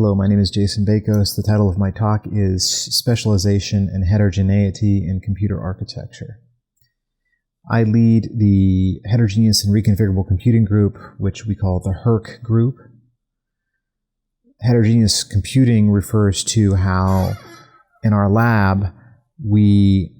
Hello, my name is Jason Bakos. The title of my talk is Specialization and Heterogeneity in Computer Architecture. I lead the Heterogeneous and Reconfigurable Computing Group, which we call the HERC group. Heterogeneous computing refers to how in our lab we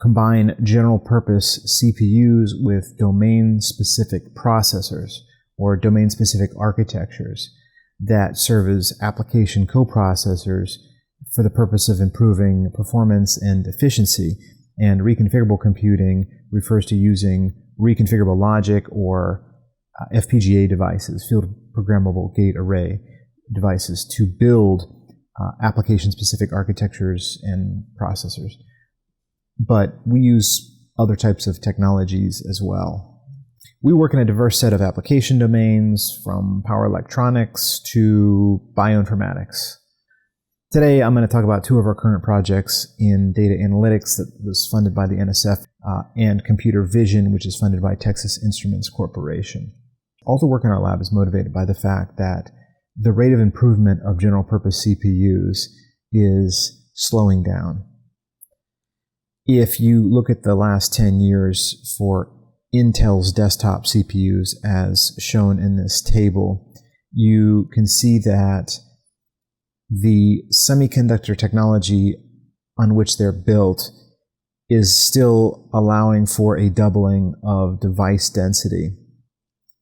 combine general-purpose CPUs with domain-specific processors or domain-specific architectures that serve as application coprocessors for the purpose of improving performance and efficiency. And reconfigurable computing refers to using reconfigurable logic or FPGA devices, field programmable gate array devices, to build application-specific architectures and processors. But we use other types of technologies as well. We work in a diverse set of application domains, from power electronics to bioinformatics. Today, I'm going to talk about two of our current projects in data analytics that was funded by the NSF and computer vision, which is funded by Texas Instruments Corporation. All the work in our lab is motivated by the fact that the rate of improvement of general-purpose CPUs is slowing down. If you look at the last 10 years for Intel's desktop CPUs, as shown in this table, you can see that the semiconductor technology on which they're built is still allowing for a doubling of device density.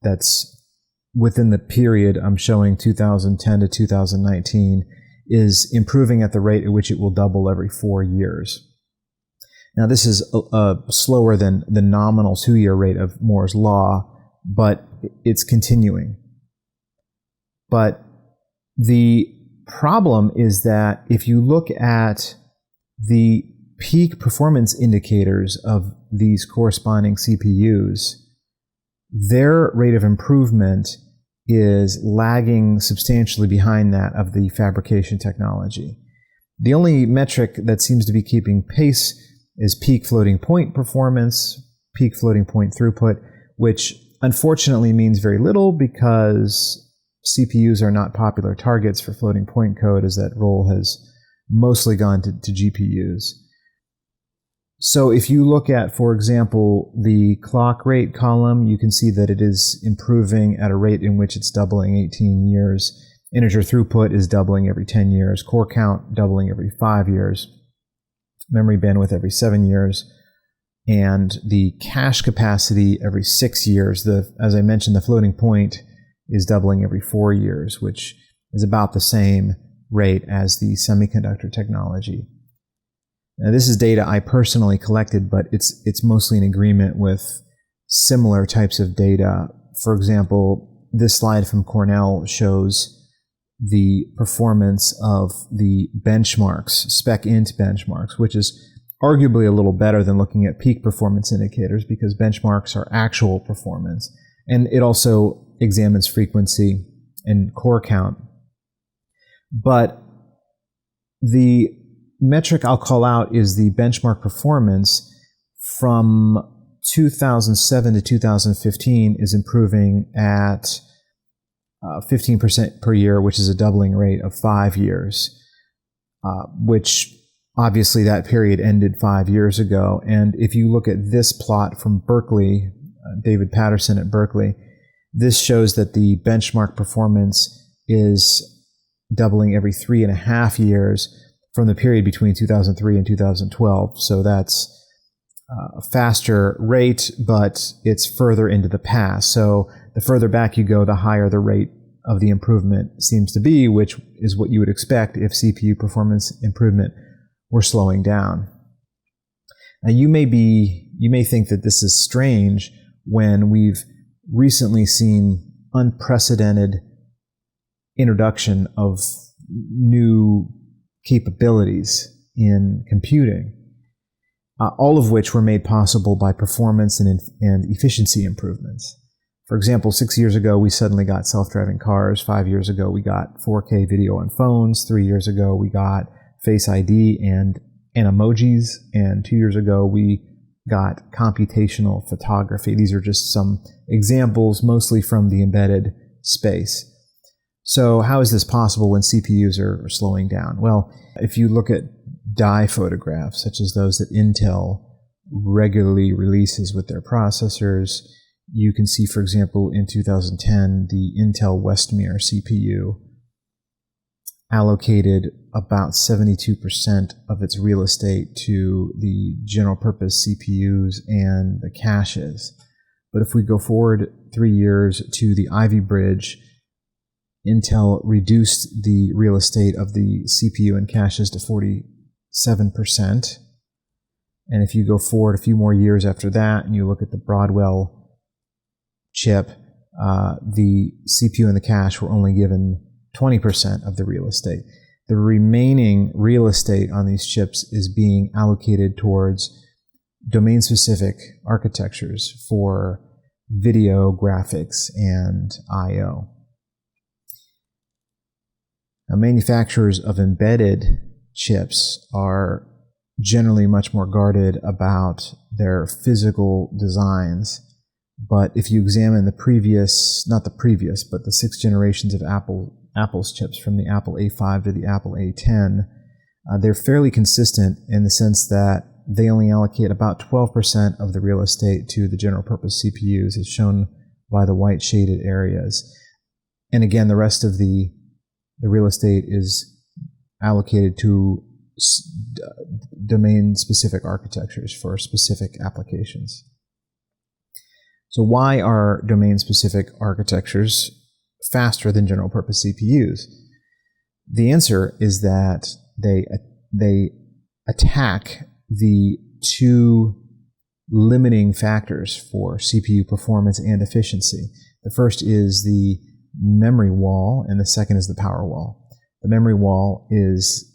That's within the period I'm showing 2010 to 2019 is improving at the rate at which it will double every 4 years. Now, this is slower than the nominal 2-year rate of Moore's law, but it's continuing. But the problem is that if you look at the peak performance indicators of these corresponding CPUs, their rate of improvement is lagging substantially behind that of the fabrication technology. The only metric that seems to be keeping pace is peak floating point performance, peak floating point throughput, which unfortunately means very little because CPUs are not popular targets for floating point code, as that role has mostly gone to GPUs. So if you look at, for example, the clock rate column, you can see that it is improving at a rate in which it's doubling 18 years. Integer throughput is doubling every 10 years, core count doubling every 5 years. Memory bandwidth every 7 years, and the cache capacity every 6 years. As I mentioned, the floating point is doubling every 4 years, which is about the same rate as the semiconductor technology. Now, this is data I personally collected, but it's mostly in agreement with similar types of data. For example, this slide from Cornell shows the performance of the benchmarks, spec-int benchmarks, which is arguably a little better than looking at peak performance indicators because benchmarks are actual performance. And it also examines frequency and core count. But the metric I'll call out is the benchmark performance from 2007 to 2015 is improving at 15% per year, which is a doubling rate of 5 years, which obviously that period ended 5 years ago. And if you look at this plot from Berkeley, David Patterson at Berkeley, this shows that the benchmark performance is doubling every 3.5 years from the period between 2003 and 2012. So that's a faster rate, but it's further into the past. So the further back you go, the higher the rate of the improvement seems to be, which is what you would expect if CPU performance improvement were slowing down. Now, you may think that this is strange when we've recently seen unprecedented introduction of new capabilities in computing, all of which were made possible by performance and efficiency improvements. For example, 6 years ago, we suddenly got self-driving cars. 5 years ago, we got 4K video on phones. 3 years ago, we got Face ID and emojis. And 2 years ago, we got computational photography. These are just some examples, mostly from the embedded space. So how is this possible when CPUs are slowing down? Well, if you look at die photographs, such as those that Intel regularly releases with their processors, you can see, for example, in 2010, the Intel Westmere CPU allocated about 72% of its real estate to the general purpose CPUs and the caches. But if we go forward 3 years to the Ivy Bridge, Intel reduced the real estate of the CPU and caches to 47%. And if you go forward a few more years after that and you look at the Broadwell chip, the CPU and the cache were only given 20% of the real estate. The remaining real estate on these chips is being allocated towards domain-specific architectures for video, graphics, and I/O. Now, manufacturers of embedded chips are generally much more guarded about their physical designs. But if you examine the the 6 generations of Apple's chips, from the Apple A5 to the Apple A10, they're fairly consistent in the sense that they only allocate about 12% of the real estate to the general purpose CPUs, as shown by the white shaded areas. And again, the rest of the real estate is allocated to domain-specific architectures for specific applications. So why are domain-specific architectures faster than general-purpose CPUs? The answer is that they attack the 2 limiting factors for CPU performance and efficiency. The first is the memory wall, and the second is the power wall. The memory wall is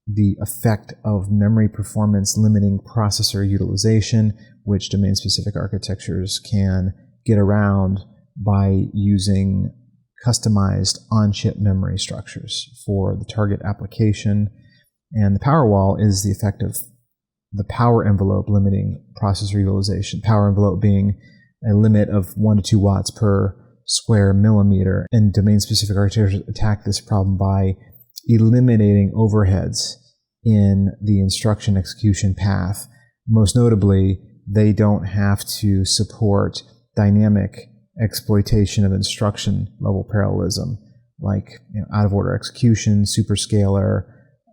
the effect of memory performance limiting processor utilization, which domain-specific architectures can get around by using customized on-chip memory structures for the target application. And the power wall is the effect of the power envelope limiting processor utilization, power envelope being a limit of 1 to 2 watts per square millimeter. And domain-specific architectures attack this problem by eliminating overheads in the instruction execution path. Most notably, they don't have to support dynamic exploitation of instruction level parallelism, like out-of-order execution, superscalar,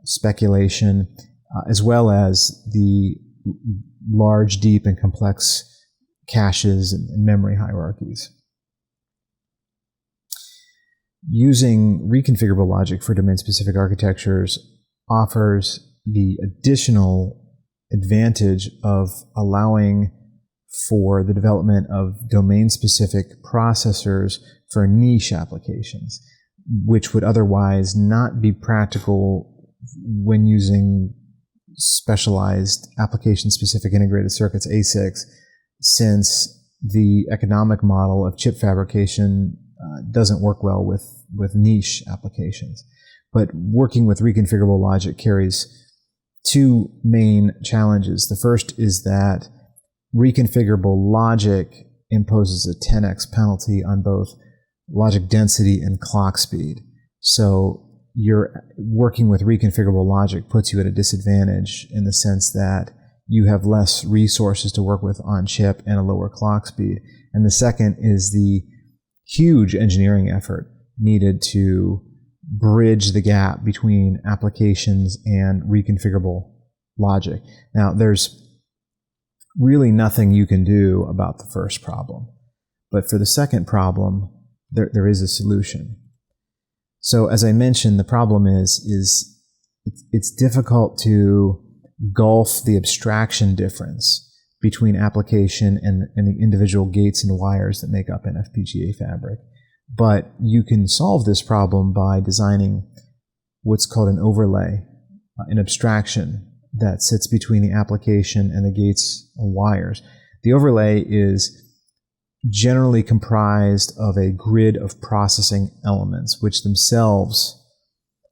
speculation, as well as the large, deep, and complex caches and memory hierarchies. Using reconfigurable logic for domain-specific architectures offers the additional advantage of allowing for the development of domain-specific processors for niche applications, which would otherwise not be practical when using specialized application-specific integrated circuits, ASICs, since the economic model of chip fabrication doesn't work well with niche applications. But working with reconfigurable logic carries 2 main challenges. The first is that reconfigurable logic imposes a 10x penalty on both logic density and clock speed. So you're working with reconfigurable logic puts you at a disadvantage in the sense that you have less resources to work with on chip and a lower clock speed. And the second is the huge engineering effort needed to bridge the gap between applications and reconfigurable logic. Now, there's really nothing you can do about the first problem. But for the second problem, there is a solution. So as I mentioned, the problem is it's difficult to gulf the abstraction difference between application and the individual gates and wires that make up an FPGA fabric. But you can solve this problem by designing what's called an overlay, an abstraction that sits between the application and the gates and wires. The overlay is generally comprised of a grid of processing elements, which themselves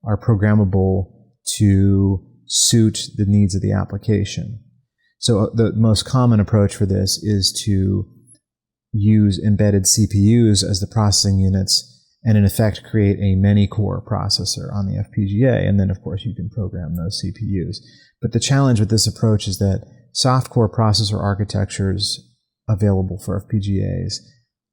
are programmable to suit the needs of the application. So the most common approach for this is to use embedded CPUs as the processing units and in effect create a many-core processor on the FPGA, and then of course you can program those CPUs. But the challenge with this approach is that soft-core processor architectures available for FPGAs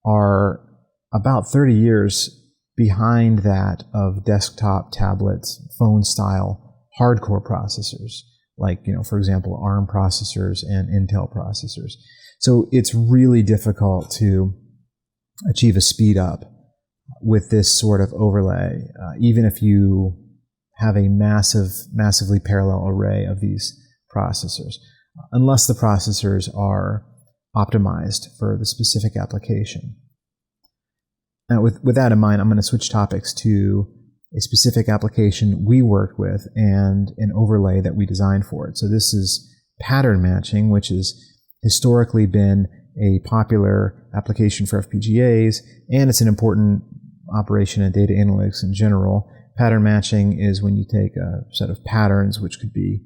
are about 30 years behind that of desktop, tablets, phone-style hardcore processors, like, for example, ARM processors and Intel processors. So it's really difficult to achieve a speed up with this sort of overlay, even if you have a massively parallel array of these processors, unless the processors are optimized for the specific application. Now, with that in mind, I'm going to switch topics to a specific application we worked with and an overlay that we designed for it. So this is pattern matching, which has historically been a popular application for FPGAs, and it's an important operation in data analytics in general. Pattern matching is when you take a set of patterns, which could be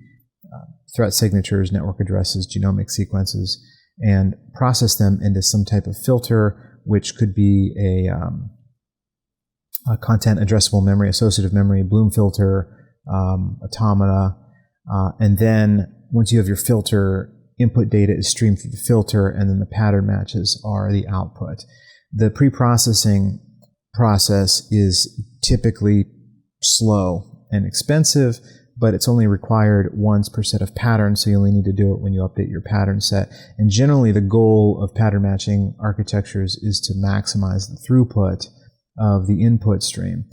threat signatures, network addresses, genomic sequences, and process them into some type of filter, which could be a content addressable memory, associative memory, Bloom filter, automata, and then once you have your filter, input data is streamed through the filter, and then the pattern matches are the output. The pre-processing process is typically slow and expensive, but it's only required once per set of patterns, so you only need to do it when you update your pattern set. And generally, the goal of pattern matching architectures is to maximize the throughput of the input stream.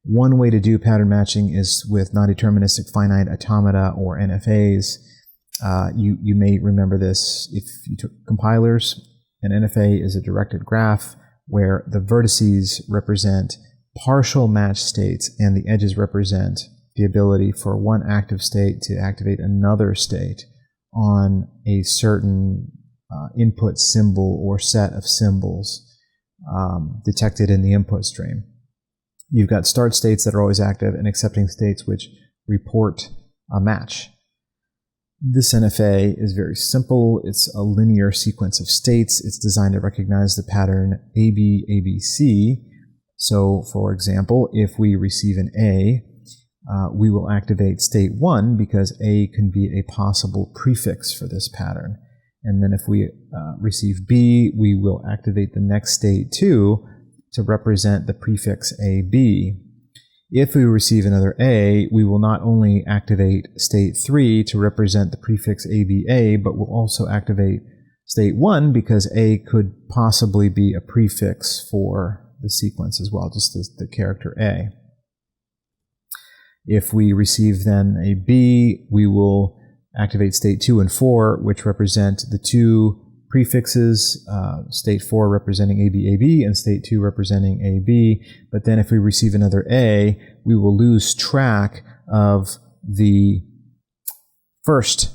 One way to do pattern matching is with non-deterministic finite automata, or NFAs. You may remember this if you took compilers. An NFA is a directed graph where the vertices represent partial match states and the edges represent the ability for one active state to activate another state on a certain input symbol or set of symbols detected in the input stream. You've got start states that are always active and accepting states which report a match. This NFA is very simple. It's a linear sequence of states. It's designed to recognize the pattern AB, ABC. So, for example, if we receive an A, we will activate state 1 because A can be a possible prefix for this pattern. And then if we receive B, we will activate the next state 2 to represent the prefix AB. If we receive another A, we will not only activate state 3 to represent the prefix ABA, but we'll also activate state 1 because A could possibly be a prefix for the sequence as well, just as the character A. If we receive then a B, we will activate state 2 and 4, which represent the two prefixes, state 4 representing ABAB and state 2 representing AB. But then if we receive another A, we will lose track of the first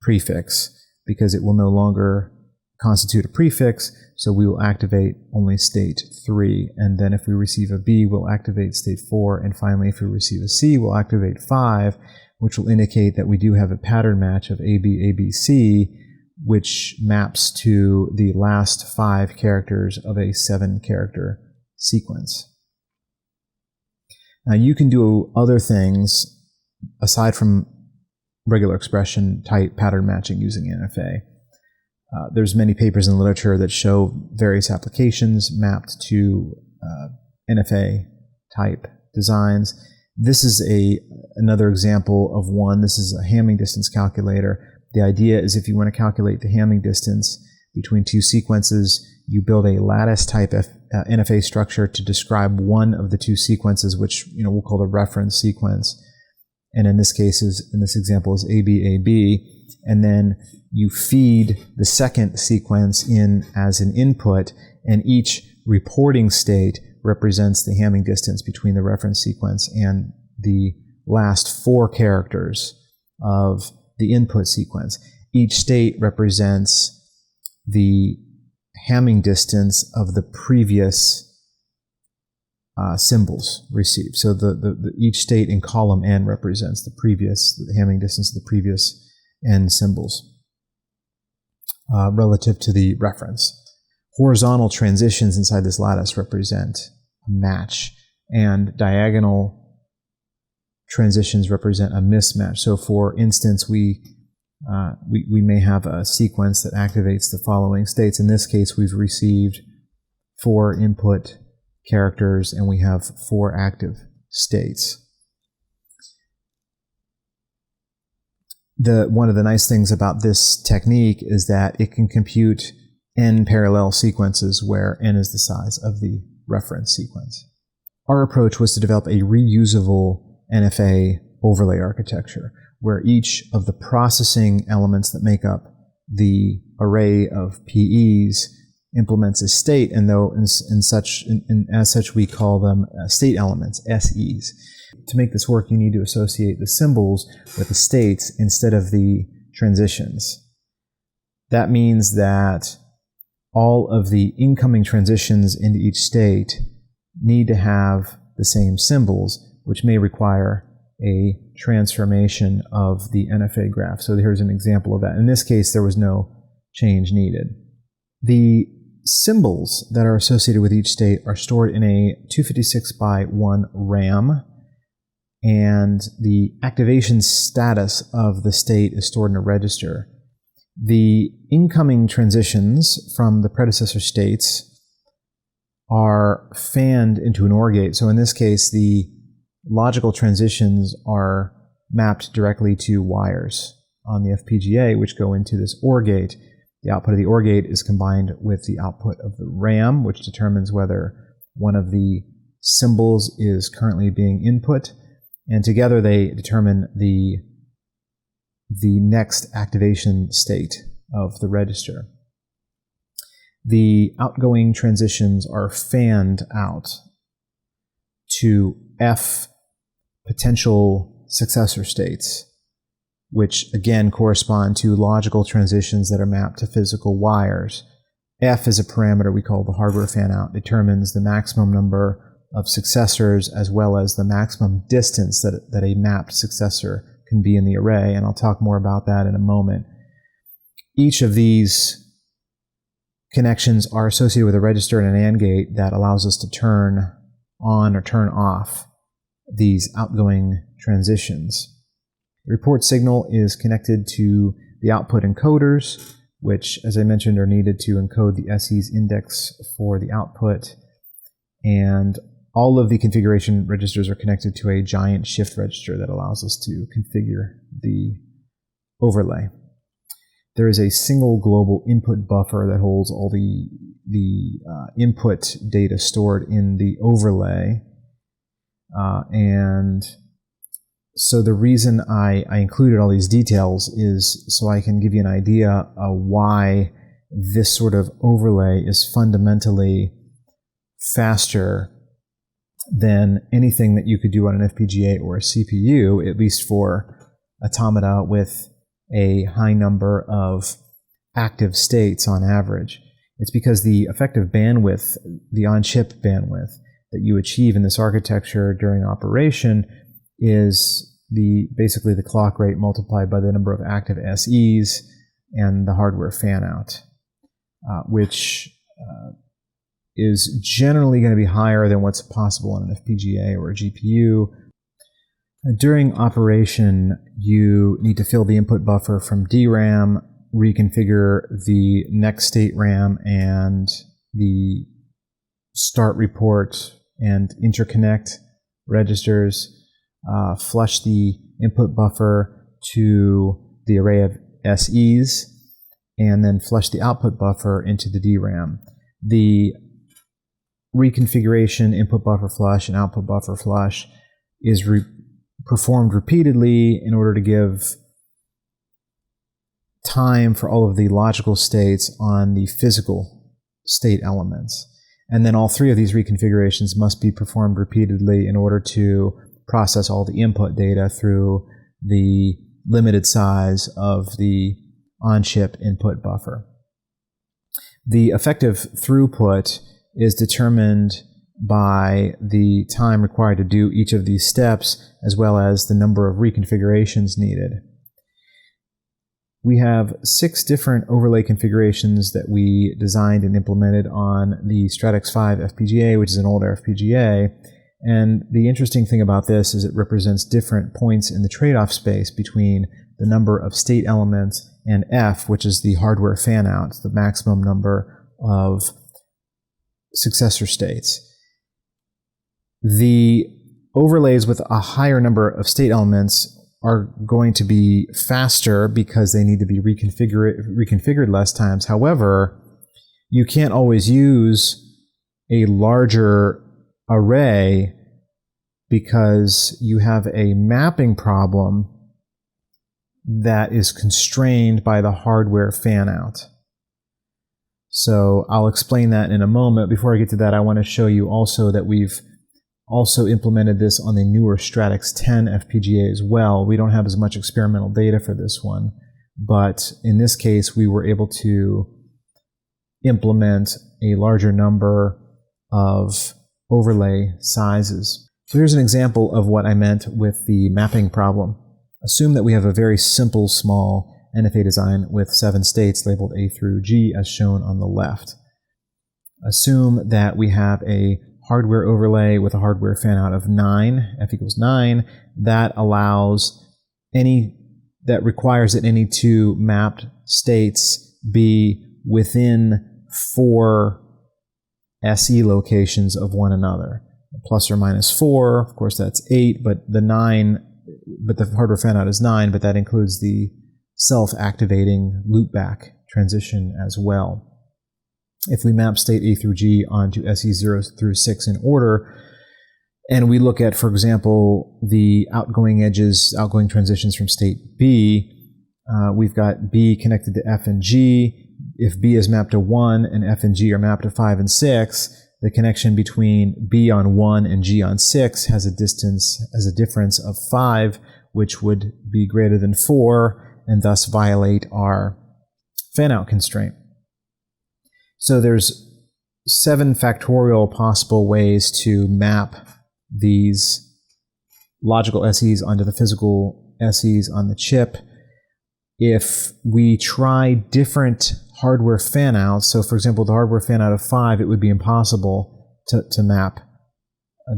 prefix because it will no longer constitute a prefix, so we will activate only state 3. And then if we receive a B, we'll activate state 4. And finally, if we receive a C, we'll activate 5, which will indicate that we do have a pattern match of AB, ABC, which maps to the last 5 characters of a 7-character sequence. Now, you can do other things aside from regular expression type pattern matching using NFA. There's many papers in the literature that show various applications mapped to NFA type designs. This is another example of one. This is a Hamming distance calculator. The idea is if you want to calculate the Hamming distance between two sequences, you build a lattice type NFA structure to describe one of the two sequences, which we'll call the reference sequence. And in this example is ABAB. And then you feed the second sequence in as an input, and each reporting state represents the Hamming distance between the reference sequence and the last 4 characters of the input sequence. Each state represents the Hamming distance of the previous symbols received. So each state in column N represents the Hamming distance of the previous N symbols relative to the reference. Horizontal transitions inside this lattice represent match, and diagonal transitions represent a mismatch. So for instance, we may have a sequence that activates the following states. In this case, we've received 4 input characters and we have 4 active states. One of the nice things about this technique is that it can compute n parallel sequences where n is the size of the reference sequence. Our approach was to develop a reusable Nfa overlay architecture where each of the processing elements that make up the array of PEs implements a state, and as such we call them state elements, SEs. To make this work, you need to associate the symbols with the states instead of the transitions. That means that all of the incoming transitions into each state need to have the same symbols, which may require a transformation of the NFA graph. So here's an example of that. In this case, there was no change needed. The symbols that are associated with each state are stored in a 256 by 1 RAM, and the activation status of the state is stored in a register. The incoming transitions from the predecessor states are fanned into an OR gate. So in this case, the logical transitions are mapped directly to wires on the FPGA, which go into this OR gate. The output of the OR gate is combined with the output of the RAM, which determines whether one of the symbols is currently being input, and together they determine the next activation state of the register. The outgoing transitions are fanned out to F potential successor states, which again correspond to logical transitions that are mapped to physical wires. F is a parameter we call the hardware fanout, determines the maximum number of successors as well as the maximum distance that a mapped successor can be in the array, and I'll talk more about that in a moment. Each of these connections are associated with a register and an AND gate that allows us to turn on or turn off these outgoing transitions. The report signal is connected to the output encoders, which, as I mentioned, are needed to encode the SE's index for the output, and all of the configuration registers are connected to a giant shift register that allows us to configure the overlay. There is a single global input buffer that holds all the input data stored in the overlay. And so the reason I included all these details is so I can give you an idea of why this sort of overlay is fundamentally faster than anything that you could do on an FPGA or a CPU, at least for automata with a high number of active states on average. It's because the effective bandwidth, the on-chip bandwidth that you achieve in this architecture during operation is basically the clock rate multiplied by the number of active SEs and the hardware fanout, which is generally going to be higher than what's possible on an FPGA or a GPU. During operation, you need to fill the input buffer from DRAM, reconfigure the next state RAM and the start report and interconnect registers, flush the input buffer to the array of SEs, and then flush the output buffer into the DRAM. The reconfiguration, input buffer flush, and output buffer flush is performed repeatedly in order to give time for all of the logical states on the physical state elements. And then all 3 of these reconfigurations must be performed repeatedly in order to process all the input data through the limited size of the on-chip input buffer. The effective throughput is determined by the time required to do each of these steps, as well as the number of reconfigurations needed. we have 6 different overlay configurations that we designed and implemented on the Stratix 5 FPGA, which is an older FPGA. And the interesting thing about this is it represents different points in the trade-off space between the number of state elements and F, which is the hardware fan-out, the maximum number of successor states. The overlays with a higher number of state elements are going to be faster because they need to be reconfigured less times. However, you can't always use a larger array because you have a mapping problem that is constrained by the hardware fan-out. So I'll explain that in a moment. Before I get to that, I want to show you also that we've also implemented this on the newer Stratix 10 FPGA as well. We don't have as much experimental data for this one, but in this case, we were able to implement a larger number of overlay sizes. So here's an example of what I meant with the mapping problem. Assume that we have a very simple, small NFA design with 7 states labeled A through G as shown on the left. Assume that we have a hardware overlay with a hardware fan-out of 9, F equals 9, that requires that any 2 mapped states be within 4 SE locations of one another. Plus or minus 4, of course that's 8, but the hardware fan-out is 9, but that includes the self-activating loopback transition as well. If we map state A through G onto SE0 through 6 in order, and we look at, for example, the outgoing edges, outgoing transitions from state B, we've got B connected to F and G. If B is mapped to 1 and F and G are mapped to 5 and 6, the connection between B on 1 and G on 6 has a difference of 5, which would be greater than 4, and thus violate our fan-out constraint. So there's 7 factorial possible ways to map these logical SEs onto the physical SEs on the chip. If we try different hardware fan-outs, so for example, the hardware fan-out of 5, it would be impossible to map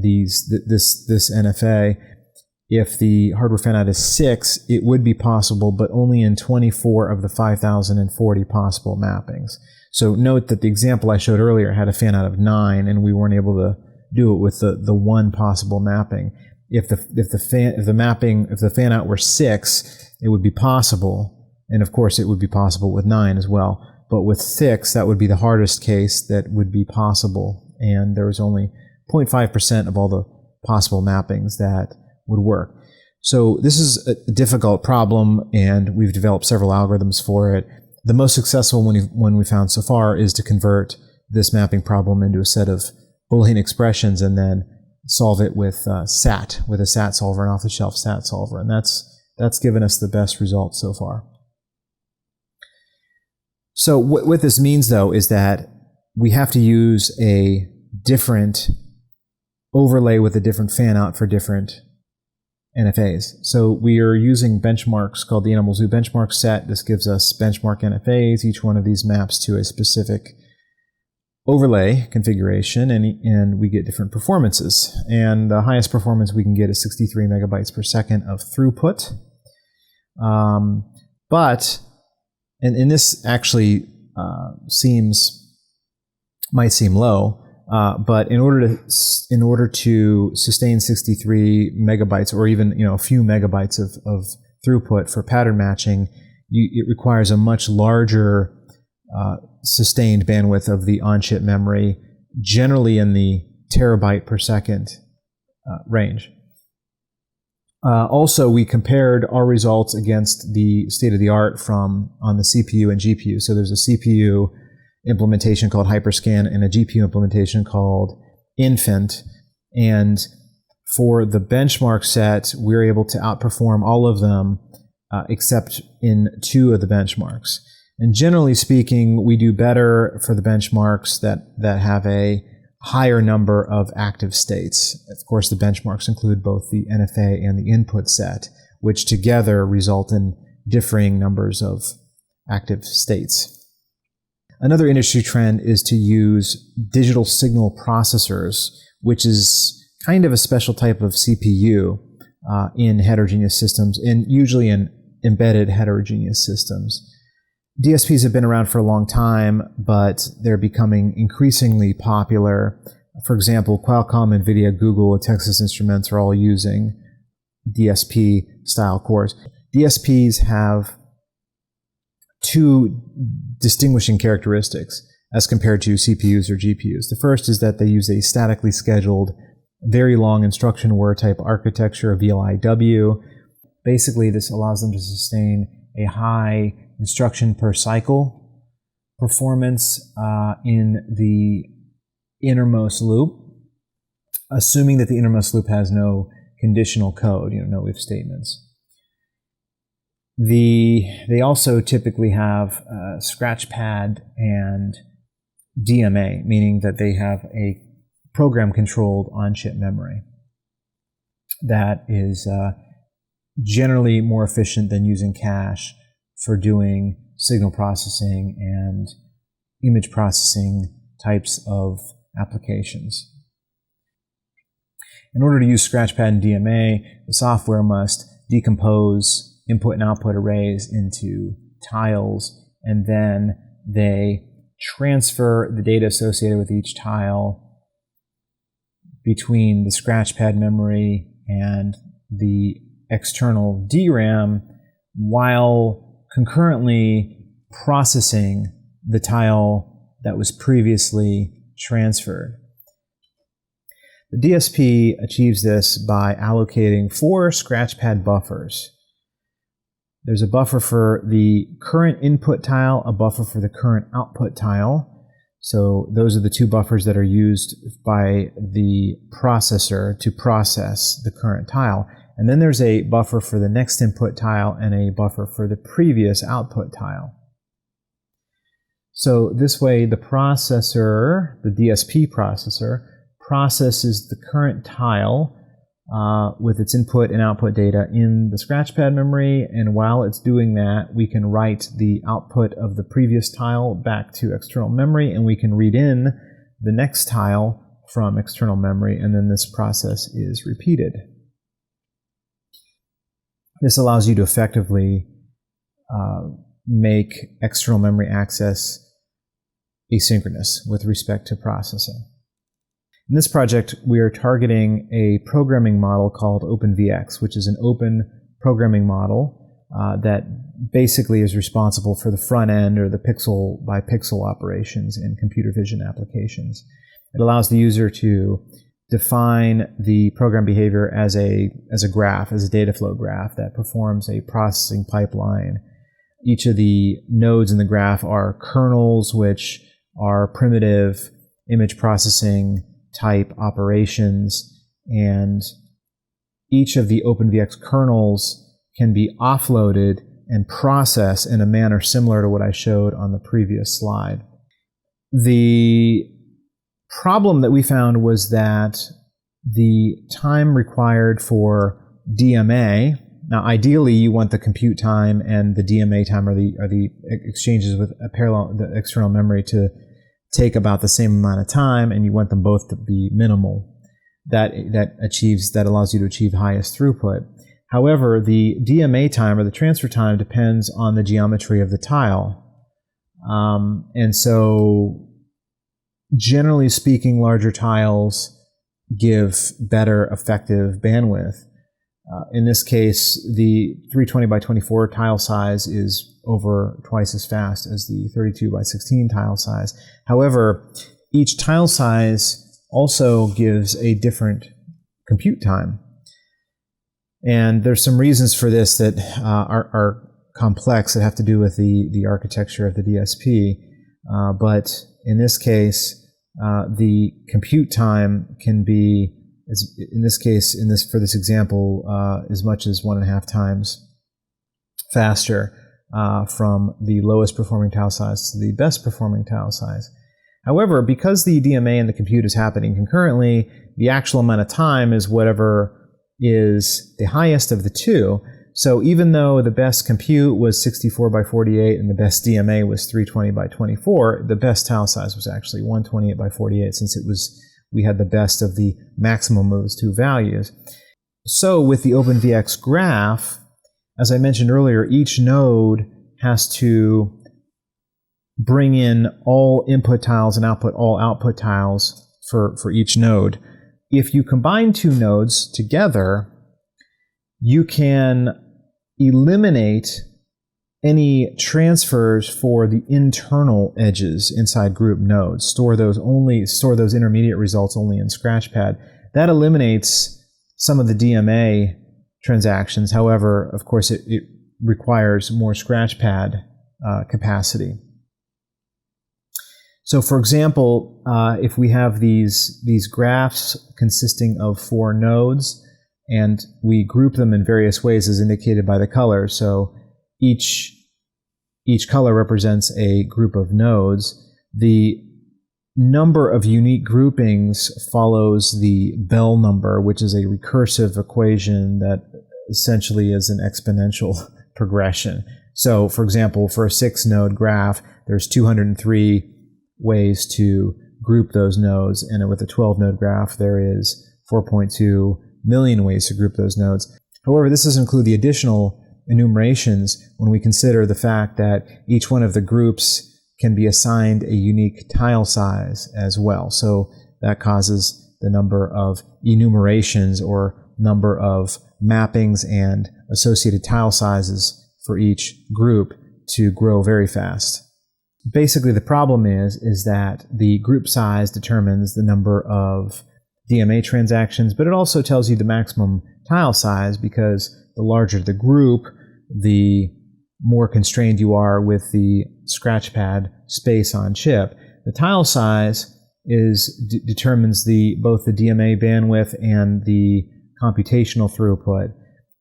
this NFA. If the hardware fan-out is 6, it would be possible, but only in 24 of the 5,040 possible mappings. So note that the example I showed earlier had a fan-out of 9, and we weren't able to do it with the 1 possible mapping. If the fan-out were 6, it would be possible, and of course it would be possible with 9 as well. But with 6, that would be the hardest case that would be possible, and there was only 0.5% of all the possible mappings that would work. So this is a difficult problem, and we've developed several algorithms for it. The most successful one we found so far is to convert this mapping problem into a set of Boolean expressions and then solve it with SAT, with a SAT solver, an off-the-shelf SAT solver, and that's given us the best results so far. So what this means, though, is that we have to use a different overlay with a different fan-out for different NFAs. So we are using benchmarks called the Animal Zoo benchmark set. This gives us benchmark NFAs. Each one of these maps to a specific overlay configuration, and we get different performances. And the highest performance we can get is 63 megabytes per second of throughput. And this actually might seem low. But in order to sustain 63 megabytes or even a few megabytes of throughput for pattern matching, it requires a much larger sustained bandwidth of the on-chip memory, generally in the terabyte per second range. Also, we compared our results against the state-of-the-art on the CPU and GPU. So there's a CPU implementation called Hyperscan and a GPU implementation called Infant. And for the benchmark set, we're able to outperform all of them except in 2 of the benchmarks. And generally speaking, we do better for the benchmarks that have a higher number of active states. Of course, the benchmarks include both the NFA and the input set, which together result in differing numbers of active states. Another industry trend is to use digital signal processors, which is kind of a special type of CPU in heterogeneous systems, and usually in embedded heterogeneous systems. DSPs have been around for a long time, but they're becoming increasingly popular. For example, Qualcomm, NVIDIA, Google, and Texas Instruments are all using DSP-style cores. DSPs have two distinguishing characteristics as compared to CPUs or GPUs. The first is that they use a statically scheduled, very long instruction word type architecture, VLIW. Basically, this allows them to sustain a high instruction per cycle performance in the innermost loop, assuming that the innermost loop has no conditional code, no if statements. They also typically have Scratchpad and DMA, meaning that they have a program-controlled on-chip memory that is generally more efficient than using cache for doing signal processing and image processing types of applications. In order to use Scratchpad and DMA, the software must decompose input and output arrays into tiles, and then they transfer the data associated with each tile between the Scratchpad memory and the external DRAM while concurrently processing the tile that was previously transferred. The DSP achieves this by allocating 4 Scratchpad buffers. There's a buffer for the current input tile, a buffer for the current output tile. So those are the 2 buffers that are used by the processor to process the current tile. And then there's a buffer for the next input tile and a buffer for the previous output tile. So this way the processor, the DSP processor, processes the current tile with its input and output data in the Scratchpad memory, and while it's doing that, we can write the output of the previous tile back to external memory, and we can read in the next tile from external memory, and then this process is repeated. This allows you to effectively make external memory access asynchronous with respect to processing. In this project, we are targeting a programming model called OpenVX, which is an open programming model that basically is responsible for the front end or the pixel by pixel operations in computer vision applications. It allows the user to define the program behavior as a graph, as a data flow graph that performs a processing pipeline. Each of the nodes in the graph are kernels, which are primitive image processing type operations, and each of the OpenVX kernels can be offloaded and processed in a manner similar to what I showed on the previous slide. The problem that we found was that the time required for DMA, now ideally you want the compute time and the DMA time or the exchanges with a parallel, the external memory, to take about the same amount of time, and you want them both to be minimal. That allows you to achieve highest throughput. However, the DMA time or the transfer time depends on the geometry of the tile. And so generally speaking, larger tiles give better effective bandwidth. In this case, the 320 by 24 tile size is over twice as fast as the 32 by 16 tile size. However, each tile size also gives a different compute time. And there's some reasons for this that are complex that have to do with the architecture of the DSP. But in this case, the compute time can be, for this example, as much as 1.5 times faster from the lowest performing tile size to the best performing tile size. However, because the DMA and the compute is happening concurrently, the actual amount of time is whatever is the highest of the two. So even though the best compute was 64 by 48 and the best DMA was 320 by 24, the best tile size was actually 128 by 48 since we had the best of the maximum of those two values. So with the OpenVX graph, as I mentioned earlier, each node has to bring in all input tiles and output all output tiles for each node. If you combine two nodes together, you can eliminate any transfers for the internal edges inside group nodes. Store those intermediate results only in Scratchpad. That eliminates some of the DMA transactions. However, of course, it requires more Scratchpad capacity. So, for example, if we have these graphs consisting of 4 nodes, and we group them in various ways as indicated by the color. So each color represents a group of nodes. The number of unique groupings follows the Bell number, which is a recursive equation that essentially is an exponential progression. So, for example, for a 6-node graph, there's 203 ways to group those nodes, and with a 12-node graph, there is 4.2 million ways to group those nodes. However, this doesn't include the additional enumerations when we consider the fact that each one of the groups can be assigned a unique tile size as well. So that causes the number of enumerations or number of mappings and associated tile sizes for each group to grow very fast. Basically, the problem is that the group size determines the number of DMA transactions, but it also tells you the maximum tile size, because the larger the group, the more constrained you are with the Scratchpad space on chip. The tile size determines both the DMA bandwidth and the computational throughput,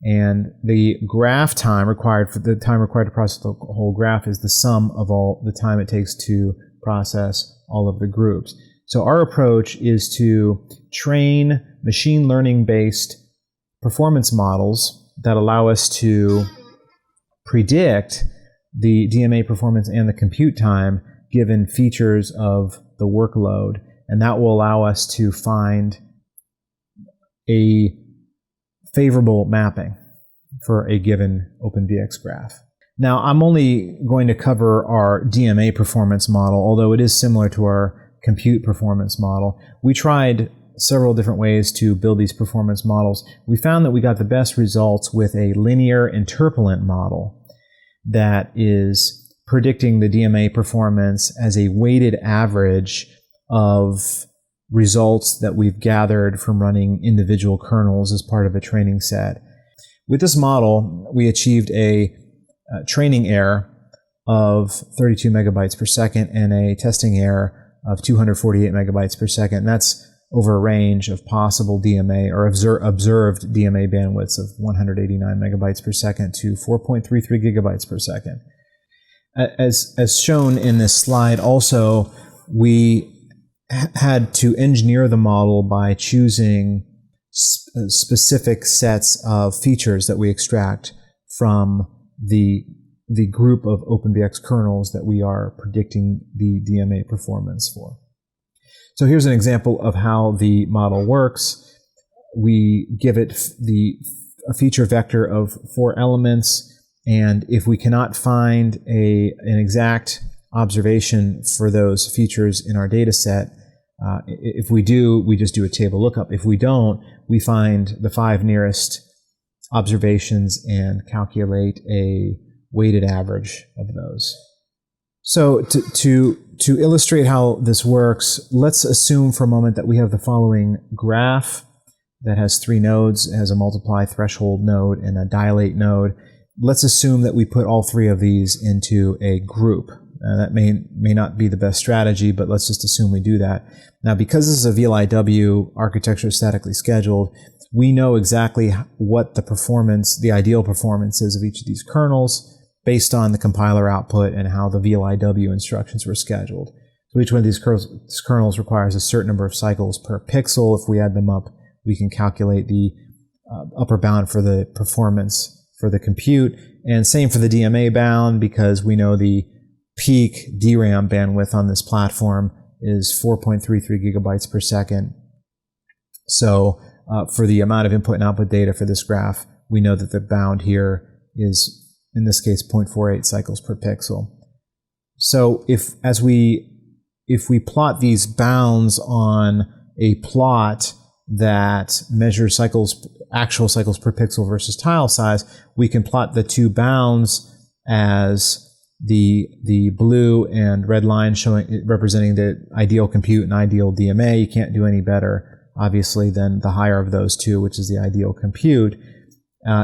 and the graph time required to process the whole graph is the sum of all the time it takes to process all of the groups. So our approach is to train machine learning-based performance models that allow us to predict the DMA performance and the compute time given features of the workload, and that will allow us to find a favorable mapping for a given OpenVX graph. Now, I'm only going to cover our DMA performance model, although it is similar to our compute performance model. We tried several different ways to build these performance models. We found that we got the best results with a linear interpolant model that is predicting the DMA performance as a weighted average of results that we've gathered from running individual kernels as part of a training set. With this model, we achieved a training error of 32 megabytes per second and a testing error of 248 megabytes per second. And that's over a range of possible DMA or observed DMA bandwidths of 189 megabytes per second to 4.33 gigabytes per second. As shown in this slide, also, we had to engineer the model by choosing specific sets of features that we extract from the group of OpenVX kernels that we are predicting the DMA performance for. So here's an example of how the model works. We give it a feature vector of 4 elements, and if we cannot find an exact observation for those features in our data set, if we do, we just do a table lookup. If we don't, we find the 5 nearest observations and calculate a weighted average of those. So to illustrate how this works, let's assume for a moment that we have the following graph that has 3 nodes. It has a multiply threshold node and a dilate node. Let's assume that we put all 3 of these into a group. That may not be the best strategy, but let's just assume we do that. Now, because this is a VLIW architecture statically scheduled, we know exactly what the ideal performance is of each of these kernels based on the compiler output and how the VLIW instructions were scheduled. So each one of these kernels requires a certain number of cycles per pixel. If we add them up, we can calculate the upper bound for the performance for the compute. And same for the DMA bound, because we know the peak DRAM bandwidth on this platform is 4.33 gigabytes per second. So for the amount of input and output data for this graph, we know that the bound here is, in this case, 0.48 cycles per pixel. So if we plot these bounds on a plot that measures actual cycles per pixel versus tile size, we can plot the two bounds as the blue and red line representing the ideal compute and ideal DMA. You can't do any better, obviously, than the higher of those two, which is the ideal compute.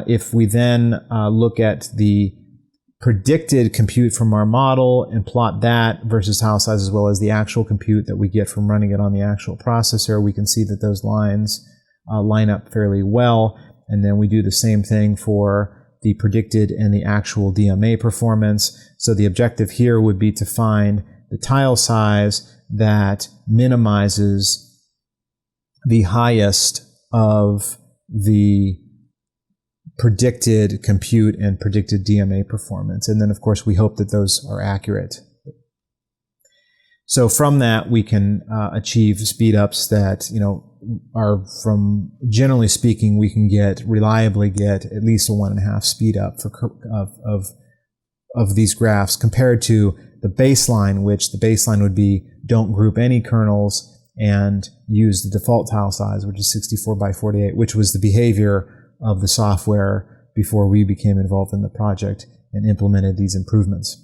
If we then look at the predicted compute from our model and plot that versus tile size, as well as the actual compute that we get from running it on the actual processor, we can see that those lines line up fairly well. And then we do the same thing for the predicted and the actual DMA performance. So the objective here would be to find the tile size that minimizes the highest of the predicted compute and predicted DMA performance. And then, of course, we hope that those are accurate. So from that, we can achieve speedups that, are, from, generally speaking, we can reliably get at least a 1.5 speed up of these graphs, compared to the baseline, which the baseline would be don't group any kernels and use the default tile size, which is 64 by 48, which was the behavior of the software before we became involved in the project and implemented these improvements.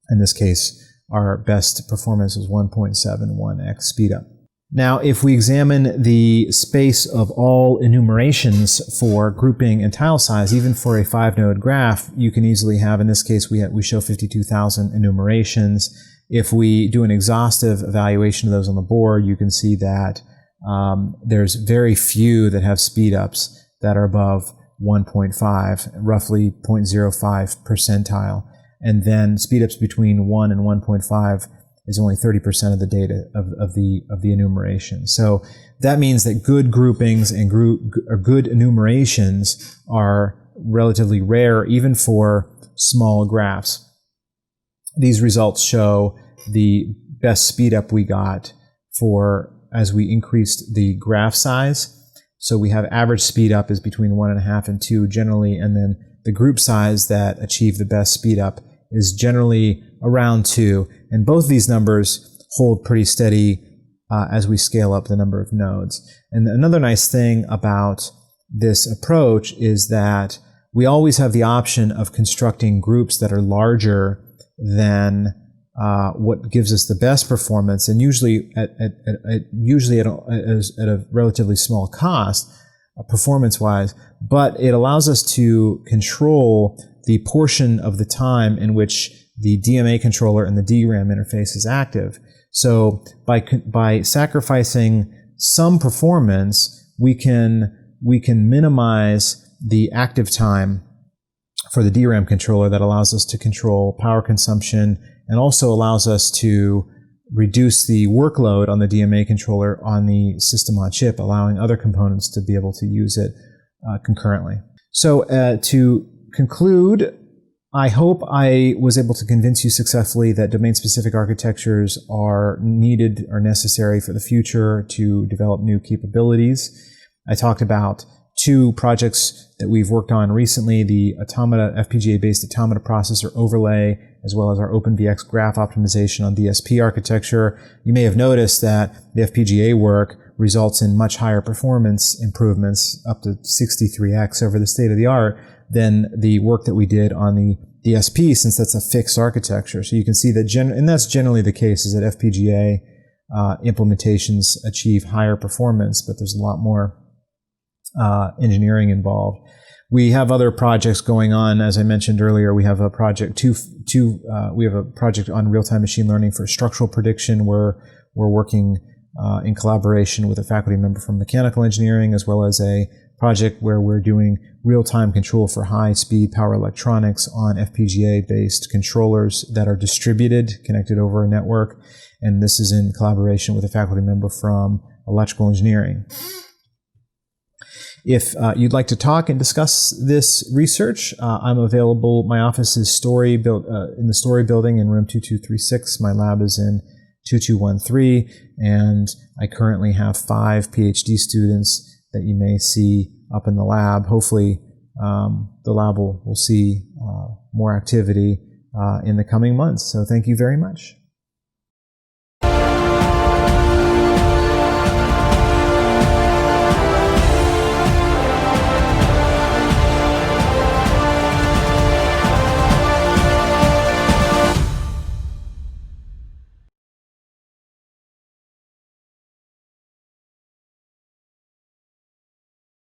In this case, our best performance was 1.71x speedup. Now, if we examine the space of all enumerations for grouping and tile size, even for a 5-node graph, you can easily have, in this case, we show 52,000 enumerations. If we do an exhaustive evaluation of those on the board, you can see that there's very few that have speedups that are above 1.5, roughly 0.05 percentile. And then speedups between 1 and 1.5 is only 30% of the data of the enumeration. So that means that good groupings and good enumerations are relatively rare, even for small graphs. These results show the best speedup we got as we increased the graph size. So we have average speedup is between 1.5 and 2 generally, and then the group size that achieve the best speedup is generally around 2. And both these numbers hold pretty steady as we scale up the number of nodes. And another nice thing about this approach is that we always have the option of constructing groups that are larger than what gives us the best performance, and usually at a relatively small cost, performance-wise. But it allows us to control the portion of the time in which the DMA controller and the DRAM interface is active. So by sacrificing some performance, we can minimize the active time for the DRAM controller. That allows us to control power consumption, and also allows us to reduce the workload on the DMA controller on the system on chip, allowing other components to be able to use it concurrently. So to conclude, I hope I was able to convince you successfully that domain-specific architectures are needed or necessary for the future to develop new capabilities. I talked about 2 projects that we've worked on recently, the FPGA-based automata processor overlay, as well as our OpenVX graph optimization on DSP architecture. You may have noticed that the FPGA work results in much higher performance improvements, up to 63x over the state of the art, than the work that we did on the DSP, since that's a fixed architecture. So you can see that, and that's generally the case, is that FPGA implementations achieve higher performance, but there's a lot more engineering involved. We have other projects going on. As I mentioned earlier, we have a project we have a project on real-time machine learning for structural prediction, where we're working in collaboration with a faculty member from mechanical engineering, as well as a project where we're doing real-time control for high-speed power electronics on FPGA-based controllers that are distributed, connected over a network. And this is in collaboration with a faculty member from electrical engineering. If you'd like to talk and discuss this research, I'm available. My office is in the Story building in room 2236. My lab is in 2213, and I currently have 5 PhD students that you may see up in the lab. Hopefully, the lab will see more activity in the coming months. So thank you very much.